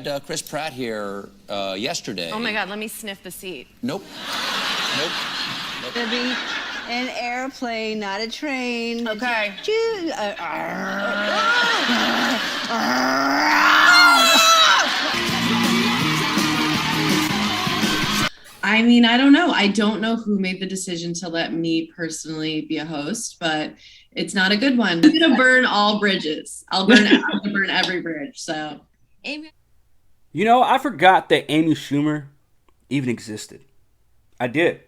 had Chris Pratt here yesterday. Oh my God, let me sniff the seat. Nope. Nope. It's gonna be an airplane, not a train. Okay. I mean, I don't know. I don't know who made the decision to let me personally be a host, but it's not a good one. I'm going to burn all bridges. I'm going to burn every bridge. So, Amy. You know, I forgot that Amy Schumer even existed. I did.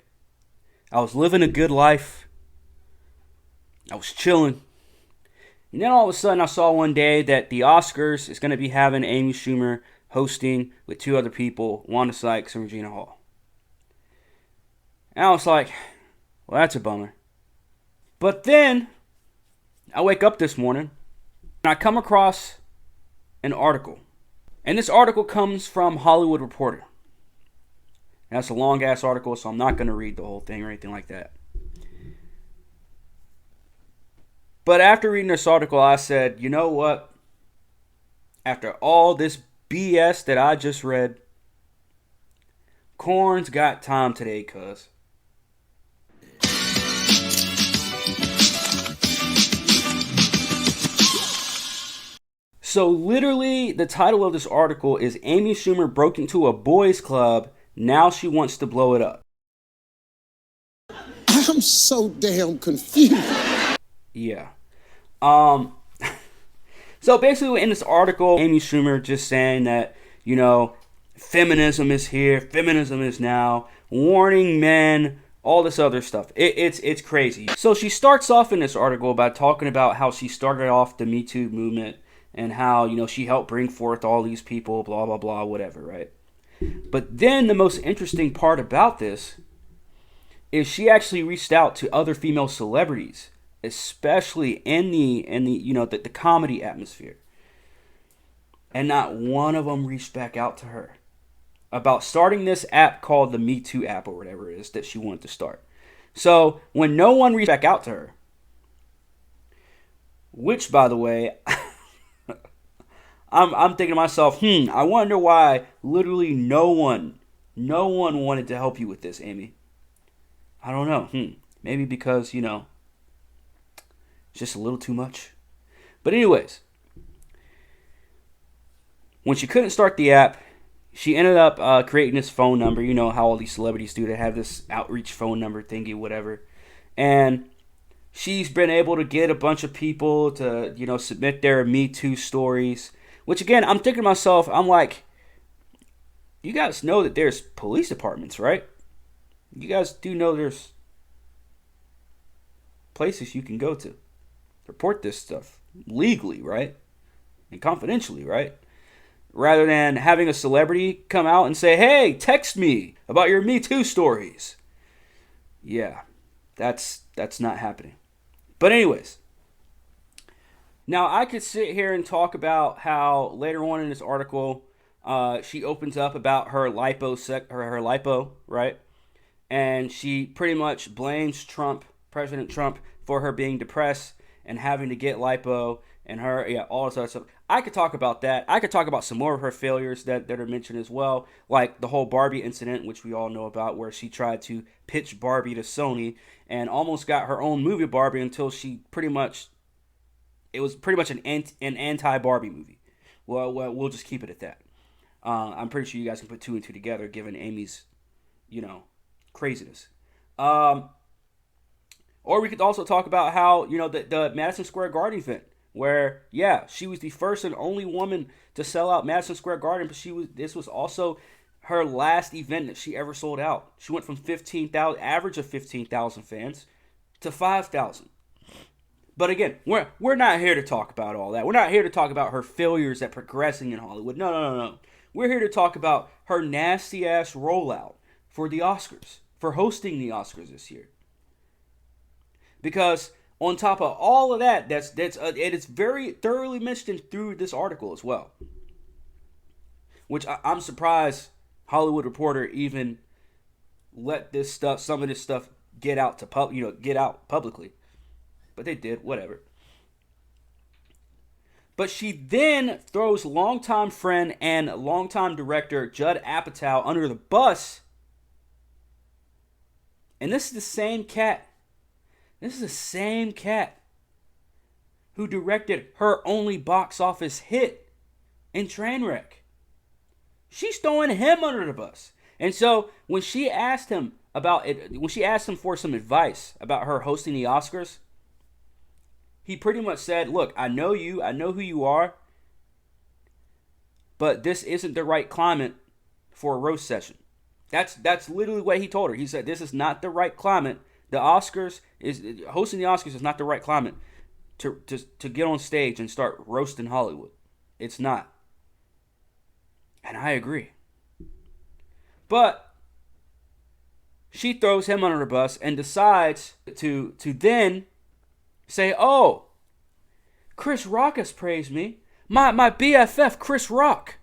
I was living a good life. I was chilling. And then all of a sudden I saw one day that the Oscars is going to be having Amy Schumer hosting with two other people, Wanda Sykes and Regina Hall. And I was like, well, that's a bummer. But then I wake up this morning and I come across an article. And this article comes from Hollywood Reporter. And that's a long-ass article, so I'm not going to read the whole thing or anything like that. But after reading this article, I said, you know what? After all this BS that I just read, Corn's got time today, cuz. So literally, the title of this article is Amy Schumer broke into a boys' club. Now she wants to blow it up. I'm so damn confused. Yeah. So basically in this article, Amy Schumer just saying that, you know, feminism is here, feminism is now, warning men, all this other stuff. It's crazy. So she starts off in this article by talking about how she started off the Me Too movement and how, you know, she helped bring forth all these people, blah, blah, blah, whatever, right? But then the most interesting part about this is she actually reached out to other female celebrities, especially in the you know, the comedy atmosphere. And not one of them reached back out to her about starting this app called the Me Too app or whatever it is that she wanted to start. So when no one reached back out to her, which by the way, I'm thinking to myself, I wonder why literally no one wanted to help you with this, Amy. I don't know. Maybe because, you know, it's just a little too much. But anyways, when she couldn't start the app, she ended up creating this phone number. You know how all these celebrities do. They have this outreach phone number thingy, whatever. And she's been able to get a bunch of people to, you know, submit their Me Too stories. Which, again, I'm thinking to myself, I'm like, you guys know that there's police departments, right? You guys do know there's places you can go to report this stuff legally, right? And confidentially, right? Rather than having a celebrity come out and say, hey, text me about your Me Too stories. Yeah, that's not happening. But anyways, now I could sit here and talk about how later on in this article, she opens up about her lipo, right? And she pretty much blames President Trump, for her being depressed and having to get lipo and her, all this other stuff. I could talk about that. I could talk about some more of her failures that are mentioned as well, like the whole Barbie incident, which we all know about, where she tried to pitch Barbie to Sony and almost got her own movie Barbie until it was pretty much an anti-Barbie movie. Well, we'll just keep it at that. I'm pretty sure you guys can put two and two together, given Amy's, you know, craziness. Or we could also talk about how, you know, the Madison Square Garden event, where, yeah, she was the first and only woman to sell out Madison Square Garden, but this was also her last event that she ever sold out. She went from average of 15,000 fans to 5,000. But again, we're not here to talk about all that. We're not here to talk about her failures at progressing in Hollywood. No. We're here to talk about her nasty-ass rollout for the Oscars, for hosting the Oscars this year. Because on top of all of that, it is very thoroughly mentioned through this article as well. Which I'm surprised Hollywood Reporter even let some of this stuff get out publicly. But they did, whatever. But she then throws longtime friend and longtime director Judd Apatow under the bus. And this is the same cat. This is the same cat who directed her only box office hit in Trainwreck. She's throwing him under the bus. And so when she asked him about it, when she asked him for some advice about her hosting the Oscars, he pretty much said, look, I know you, I know who you are, but this isn't the right climate for a roast session. That's literally what he told her. He said, this is not the right climate. The Oscars hosting the Oscars is not the right climate to get on stage and start roasting Hollywood. It's not. And I agree. But she throws him under the bus and decides to then say, oh, Chris Rock has praised me. My BFF, Chris Rock.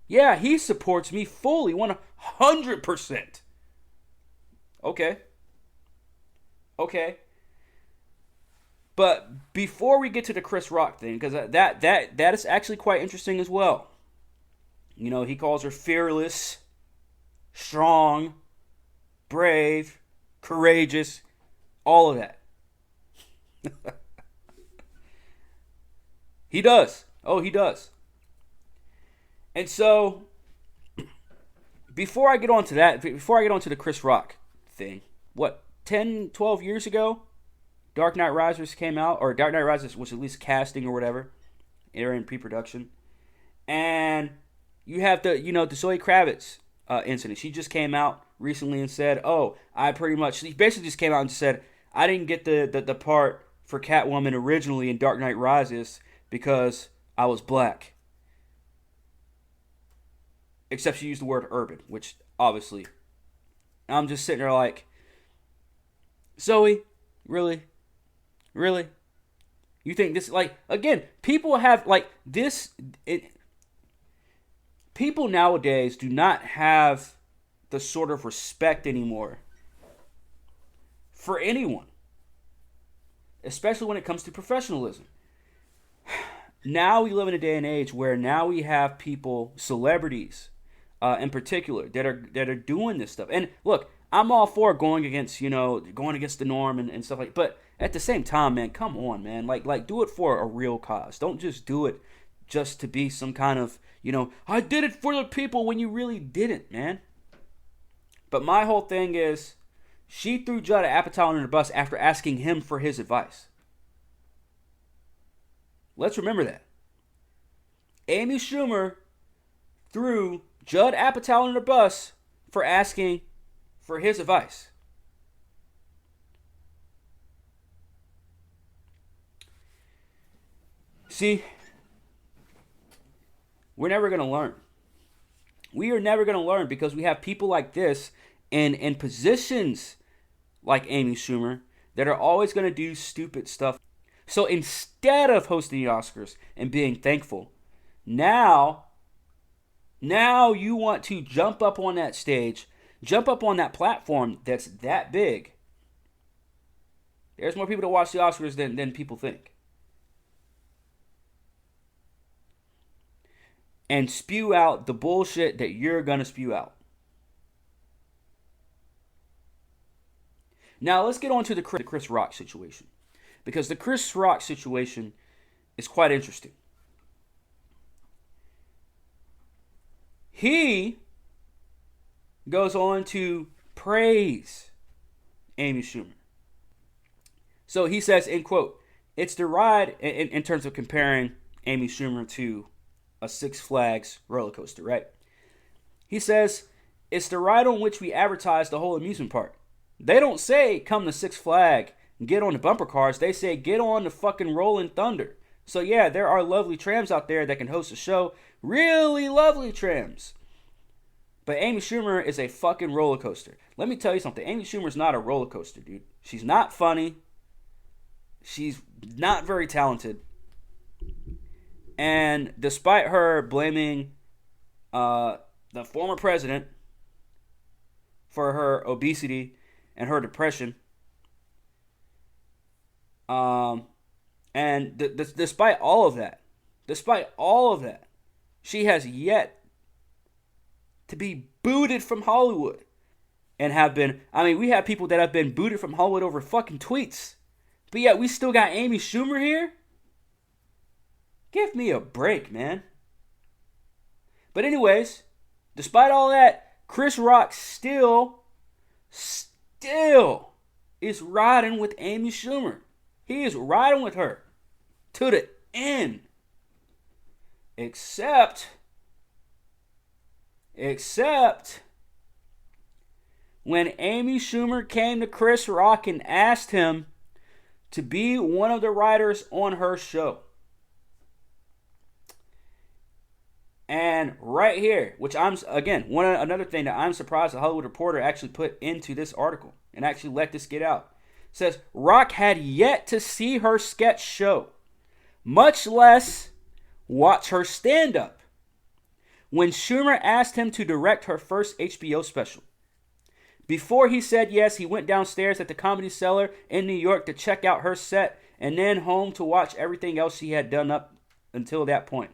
Yeah, he supports me fully, 100%. Okay. But before we get to the Chris Rock thing, because that is actually quite interesting as well. You know, he calls her fearless, strong, brave, courageous, all of that. He does. Oh, he does. And so, before I get on to that, before I get on to the Chris Rock thing, 10, 12 years ago, Dark Knight Rises came out, or Dark Knight Rises was at least casting or whatever. They're in pre-production. And you have the Zoe Kravitz incident. She just came out recently and said, she basically just came out and just said, I didn't get the part for Catwoman originally in Dark Knight Rises because I was black. Except she used the word urban, which obviously, I'm just sitting there like, Zoe, really? Really? You think this, like, again, people have, like, people nowadays do not have the sort of respect anymore for anyone, especially when it comes to professionalism. Now we live in a day and age where now we have people, celebrities in particular, that are doing this stuff. And look, I'm all for going against the norm and stuff like. But at the same time, man, come on, man, like do it for a real cause. Don't just do it just to be some kind of, I did it for the people when you really didn't, man. But my whole thing is, she threw Judd Apatow under the bus after asking him for his advice. Let's remember that. Amy Schumer threw Judd Apatow under the bus for asking for his advice. See, we're never going to learn. We are never going to learn because we have people like this in positions like Amy Schumer that are always going to do stupid stuff. So instead of hosting the Oscars and being thankful, now you want to jump up on that stage, jump up on that platform that's that big. There's more people to watch the Oscars than people think. And spew out the bullshit that you're going to spew out. Now let's get on to the Chris Rock situation. Because the Chris Rock situation is quite interesting. He goes on to praise Amy Schumer. So he says, in quote, it's the ride, in terms of comparing Amy Schumer to a Six Flags roller coaster, right? He says, it's the ride on which we advertise the whole amusement park. They don't say, come to Six Flags and get on the bumper cars. They say, get on the fucking Rolling Thunder. So yeah, there are lovely trams out there that can host a show. Really lovely trams. But Amy Schumer is a fucking roller coaster. Let me tell you something. Amy Schumer's not a roller coaster, dude. She's not funny. She's not very talented. And despite her blaming the former president for her obesity and her depression, and despite all of that, despite all of that, she has yet to be booted from Hollywood. And have been, we have people that have been booted from Hollywood over fucking tweets. But yet we still got Amy Schumer here? Give me a break, man. But anyways, despite all that, Chris Rock still is riding with Amy Schumer. He is riding with her to the end. Except when Amy Schumer came to Chris Rock and asked him to be one of the writers on her show. And right here, which another thing that I'm surprised the Hollywood Reporter actually put into this article and actually let this get out. Says Rock had yet to see her sketch show, much less watch her stand-up, when Schumer asked him to direct her first HBO special. Before he said yes, he went downstairs at the Comedy Cellar in New York to check out her set and then home to watch everything else she had done up until that point.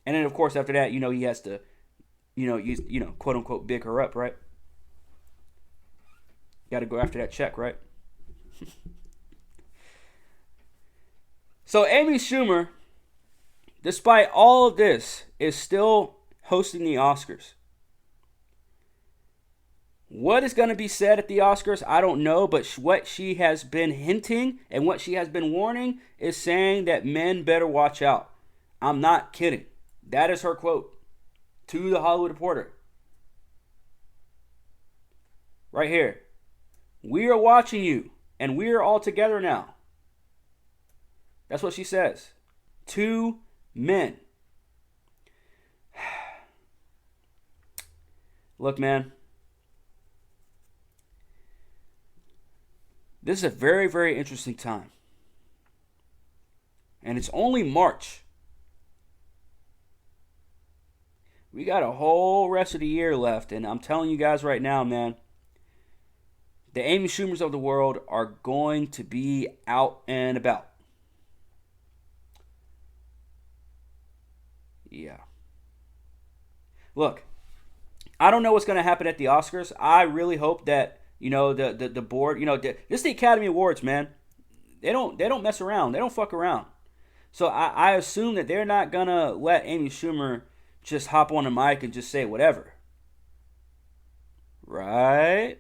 And then, of course, after that, he has to, quote unquote, big her up, right? Got to go after that check, right? So Amy Schumer, despite all of this, is still hosting the Oscars. What is going to be said at the Oscars, I don't know, but what she has been hinting and what she has been warning is saying that men better watch out. I'm not kidding. That is her quote to the Hollywood Reporter. Right here. We are watching you, and we are all together now. That's what she says. To men. Look, man. This is a very, very interesting time. And it's only March. We got a whole rest of the year left. And I'm telling you guys right now, man, the Amy Schumers of the world are going to be out and about. Yeah. Look, I don't know what's going to happen at the Oscars. I really hope that, the board, this is the Academy Awards, man. They don't mess around. They don't fuck around. So I assume that they're not going to let Amy Schumer just hop on the mic and just say whatever. Right?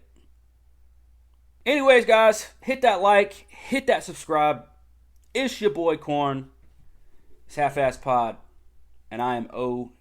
Anyways, guys, hit that like, hit that subscribe. It's your boy Corn. It's Half-Ass Pod. And I am OUT.